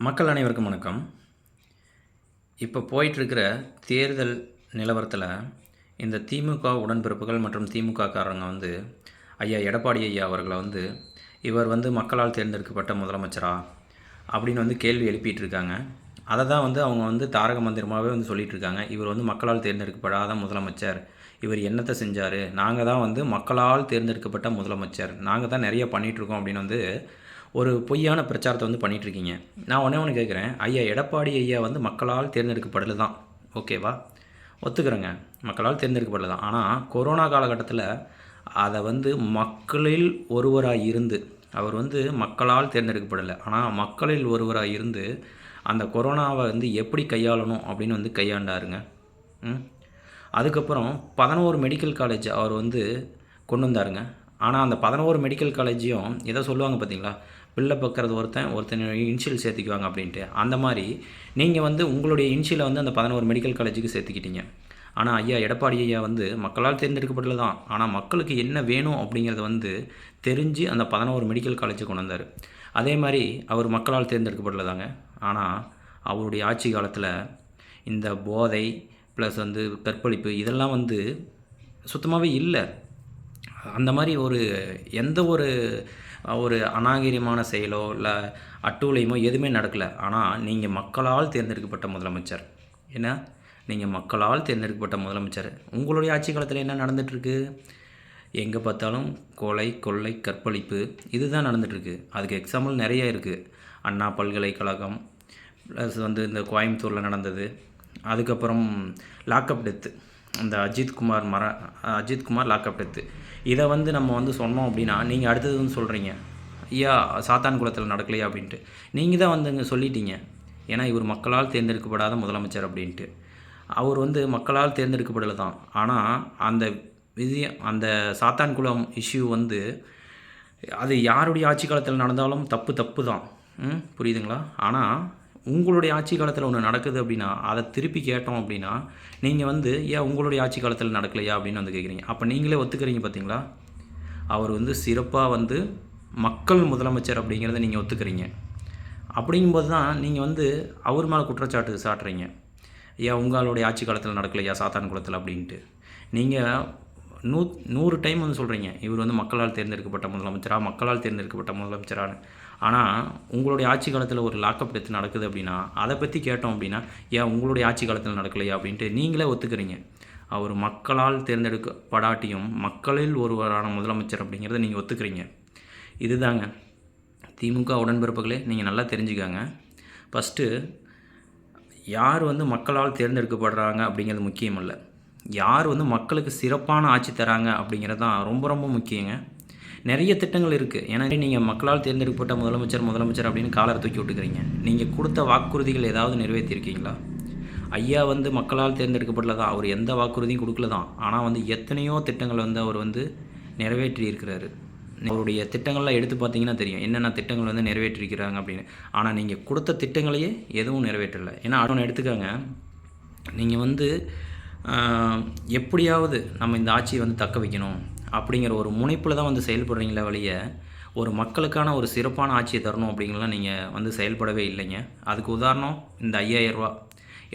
மக்கள் அனைவருக்கும் வணக்கம். இப்போ போயிட்டுருக்கிற தேர்தல் நிலவரத்தில் இந்த திமுக உடன்பிறப்புகள் மற்றும் திமுககாரங்க ஐயா எடப்பாடி ஐயா அவர்களை இவர் மக்களால் தேர்ந்தெடுக்கப்பட்ட முதலமைச்சரா அப்படின்னு கேள்வி எழுப்பிட்டு இருக்காங்க. அதை தான் அவங்க தாரக மந்திரமாகவே சொல்லிகிட்டு இருக்காங்க. இவர் மக்களால் தேர்ந்தெடுக்கப்படாத முதலமைச்சர், இவர் என்னத்தை செஞ்சார், நாங்கள் தான் மக்களால் தேர்ந்தெடுக்கப்பட்ட முதலமைச்சர், நாங்கள் தான் நிறைய பண்ணிகிட்ருக்கோம் அப்படின்னு ஒரு பொய்யான பிரச்சாரத்தை பண்ணிகிட்ருக்கீங்க. நான் ஒன்று கேட்குறேன், ஐயா எடப்பாடி ஐயா மக்களால் தேர்ந்தெடுக்கப்படலை தான், ஓகேவா, ஒத்துக்கிறேங்க, மக்களால் தேர்ந்தெடுக்கப்படலை தான். ஆனால் கொரோனா காலகட்டத்தில் அதை மக்களில் ஒருவராக இருந்து அவர் மக்களால் தேர்ந்தெடுக்கப்படலை, ஆனால் மக்களில் ஒருவராக இருந்து அந்த கொரோனாவை எப்படி கையாளணும் அப்படின்னு கையாண்டாருங்க. அதுக்கப்புறம் 11 மெடிக்கல் காலேஜ் அவர் கொண்டு வந்தாருங்க. ஆனால் அந்த 11 மெடிக்கல் காலேஜையும் எதை சொல்லுவாங்க பார்த்தீங்களா, பிள்ளை பக்கிறது ஒருத்தன் இன்ஷியல் சேர்த்துக்குவாங்க அப்படின்ட்டு. அந்த மாதிரி நீங்கள் உங்களுடைய இன்ஷியலை அந்த 11 மெடிக்கல் காலேஜுக்கு சேர்த்துக்கிட்டீங்க. ஆனால் ஐயா எடப்பாடி ஐயா மக்களால் தேர்ந்தெடுக்கப்பட்டது தான், ஆனால் மக்களுக்கு என்ன வேணும் அப்படிங்கிறத தெரிஞ்சு அந்த 11 மெடிக்கல் காலேஜை கொண்டு வந்தார். அதே மாதிரி அவர் மக்களால் தேர்ந்தெடுக்கப்படலதாங்க. ஆனால் அவருடைய ஆட்சி காலத்தில் இந்த போதை ப்ளஸ் கற்பழிப்பு இதெல்லாம் சுத்தமாகவே இல்லை. அந்த மாதிரி எந்த ஒரு அநாகரிகமான செயலோ இல்லை அட்டூழியமோ எதுவுமே நடக்கலை. ஆனால் நீங்கள் மக்களால் தேர்ந்தெடுக்கப்பட்ட முதலமைச்சர், ஏன்னா நீங்கள் மக்களால் தேர்ந்தெடுக்கப்பட்ட முதலமைச்சர், உங்களுடைய ஆட்சி காலத்தில் என்ன நடந்துகிட்ருக்கு, எங்கே பார்த்தாலும் கொலை கொள்ளை கற்பழிப்பு இதுதான் நடந்துகிட்ருக்கு. அதுக்கு எக்ஸாம்பிள் நிறைய இருக்குது. அண்ணா பல்கலைக்கழகம் ப்ளஸ் இந்த கோயம்புத்தூரில் நடந்தது. அதுக்கப்புறம் லாக்அப் டெத்து, இந்த அஜித்குமார் லாக்அப் டெத்து. இதை நம்ம சொன்னோம் அப்படின்னா நீங்கள் அடுத்தது சொல்கிறீங்க, ஐயா சாத்தான் குளத்தில் நடக்கலையா அப்படின்ட்டு. நீங்கள் தான் இங்கே சொல்லிட்டீங்க, ஏன்னா இவர் மக்களால் தேர்ந்தெடுக்கப்படாத முதலமைச்சர் அப்படின்ட்டு. அவர் மக்களால் தேர்ந்தெடுக்கப்படலை தான். ஆனால் அந்த சாத்தான்குளம் இஷ்யூ அது யாருடைய ஆட்சி காலத்தில் நடந்தாலும் தப்பு தான், புரியுதுங்களா? ஆனால் உங்களுடைய ஆட்சி காலத்தில் ஒன்று நடக்குது அப்படின்னா அதை திருப்பி கேட்டோம் அப்படின்னா நீங்கள் ஏன் உங்களுடைய ஆட்சி காலத்தில் நடக்கலையா அப்படின்னு கேட்குறீங்க. அப்போ நீங்களே ஒத்துக்கிறீங்க பார்த்தீங்களா, அவர் சிறப்பாக மக்கள் முதலமைச்சர் அப்படிங்கிறத நீங்கள் ஒத்துக்கிறீங்க. அப்படிங்கும்போது தான் நீங்கள் அவர் மேலே குற்றச்சாட்டு சாட்டுறீங்க, ஏன் உங்களுடைய ஆட்சி காலத்தில் நடக்கலையா சாத்தான் குளத்தில் அப்படின்ட்டு. நீங்கள் 100 டைம் சொல்கிறீங்க இவர் மக்களால் தேர்ந்தெடுக்கப்பட்ட முதலமைச்சரான்னு. ஆனால் உங்களுடைய ஆட்சி காலத்தில் ஒரு லாக்அப் டெத் நடக்குது அப்படின்னா அதை பற்றி கேட்டோம் அப்படின்னா ஏன் உங்களுடைய ஆட்சி காலத்தில் நடக்கலையா அப்படின்ட்டு நீங்களே ஒத்துக்கிறீங்க. அவர் மக்களால் தேர்ந்தெடுக்கப்படாட்டியும் மக்களில் ஒருவரான முதலமைச்சர் அப்படிங்கிறத நீங்கள் ஒத்துக்கிறீங்க. இதுதாங்க திமுக உடன்பிறப்புகளே, நீங்கள் நல்லா தெரிஞ்சுக்காங்க. ஃபஸ்ட்டு யார் மக்களால் தேர்ந்தெடுக்கப்படுறாங்க அப்படிங்கிறது முக்கியம் இல்லை, யார் மக்களுக்கு சிறப்பான ஆட்சி தராங்க அப்படிங்கிறது தான் ரொம்ப ரொம்ப முக்கியங்க. நிறைய திட்டங்கள் இருக்குது. ஏன்னா நீங்கள் மக்களால் தேர்ந்தெடுக்கப்பட்ட முதலமைச்சர் அப்படின்னு காலரை தூக்கி விட்டுக்கிறீங்க. நீங்கள் கொடுத்த வாக்குறுதிகள் ஏதாவது நிறைவேற்றிருக்கீங்களா? ஐயா மக்களால் தேர்ந்தெடுக்கப்படல தான், அவர் எந்த வாக்குறுதியும் கொடுக்கல தான். ஆனால் எத்தனையோ திட்டங்கள் அவர் நிறைவேற்றி இருக்கிறாரு. அவருடைய திட்டங்கள்லாம் எடுத்து பார்த்தீங்கன்னா தெரியும் என்னென்ன திட்டங்கள் நிறைவேற்றிருக்கிறாங்க அப்படின்னு. ஆனால் நீங்கள் கொடுத்த திட்டங்களையே எதுவும் நிறைவேற்றலை. ஏன்னா ஒன்று எடுத்துக்காங்க, நீங்கள் எப்படியாவது நம்ம இந்த ஆட்சியை தக்க வைக்கணும் அப்படிங்கிற ஒரு முனைப்பில் தான் செயல்படுறீங்களே வழிய ஒரு மக்களுக்கான ஒரு சிறப்பான ஆட்சியை தரணும் அப்படிங்கலாம் நீங்கள் செயல்படவே இல்லைங்க. அதுக்கு உதாரணம் இந்த 5000 ரூபா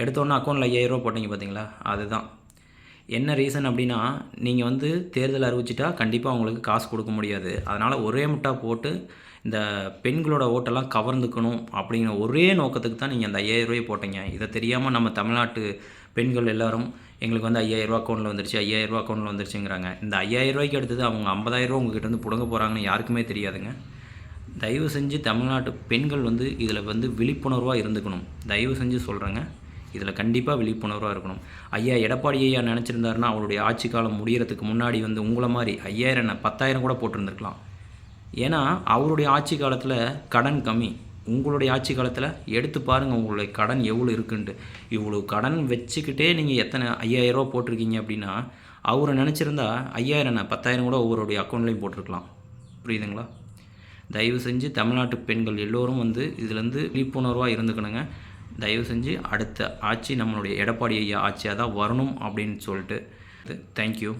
எடுத்தோன்னே அக்கௌண்ட்டில் 5000 ரூபா போட்டிங்க பார்த்தீங்களா, அதுதான். என்ன ரீசன் அப்படின்னா நீங்கள் தேர்தல் அறிவிச்சிட்டா கண்டிப்பாக அவங்களுக்கு காசு கொடுக்க முடியாது, அதனால் ஒரே முட்டா போட்டு இந்த பெண்களோட ஓட்டெல்லாம் கவர்ந்துக்கணும் அப்படிங்கிற ஒரே நோக்கத்துக்கு தான் நீங்கள் அந்த 5000 ரூபாயை போட்டீங்க. இதை தெரியாமல் நம்ம தமிழ்நாட்டு பெண்கள் எல்லோரும் எங்களுக்கு 5000 ரூபா அக்கௌண்ட்டில் வந்துருச்சு, 5000 ரூபா அக்கௌண்ட்டில் வந்துருச்சுங்கிறாங்க. இந்த 5000 ரூபாய்க்கு அடுத்தது அவங்க 50000 ரூபா உங்ககிட்ட பிடுங்க போகிறாங்கன்னு யாருக்குமே தெரியாதுங்க. தயவு செஞ்சு தமிழ்நாட்டு பெண்கள் இதில் விழிப்புணர்வாக இருந்துக்கணும். தயவு செஞ்சு சொல்கிறேங்க, இதில் கண்டிப்பாக விழிப்புணர்வாக இருக்கணும். ஐயா எடப்பாடி ஐயா நினச்சிருந்தாருன்னா அவருடைய ஆட்சி காலம் முடிகிறதுக்கு முன்னாடி உங்களை மாதிரி 5000 என்ன 10000 கூட போட்டிருந்துருக்கலாம். ஏன்னா அவருடைய ஆட்சி காலத்தில் கடன் கம்மி. உங்களுடைய ஆட்சி காலத்தில் எடுத்து பாருங்கள் உங்களுடைய கடன் எவ்வளோ இருக்குன்ட்டு. இவ்வளோ கடன் வச்சுக்கிட்டே நீங்கள் எத்தனை 5000 ரூபா போட்டிருக்கீங்க அப்படின்னா அவரை நினச்சிருந்தா 5000 என்ன 10000 கூட ஒவ்வொருடைய அக்கௌண்ட்லேயும் போட்டிருக்கலாம். புரியுதுங்களா? தயவு செஞ்சு தமிழ்நாட்டு பெண்கள் எல்லோரும் இதுலேருந்து விழிப்புணர்வாக இருந்துக்கணுங்க. தயவு செஞ்சு அடுத்த ஆட்சி நம்மளுடைய எடப்பாடி ஐயா ஆட்சியாக தான் வரணும் அப்படின்னு சொல்லிட்டு தேங்க்யூ.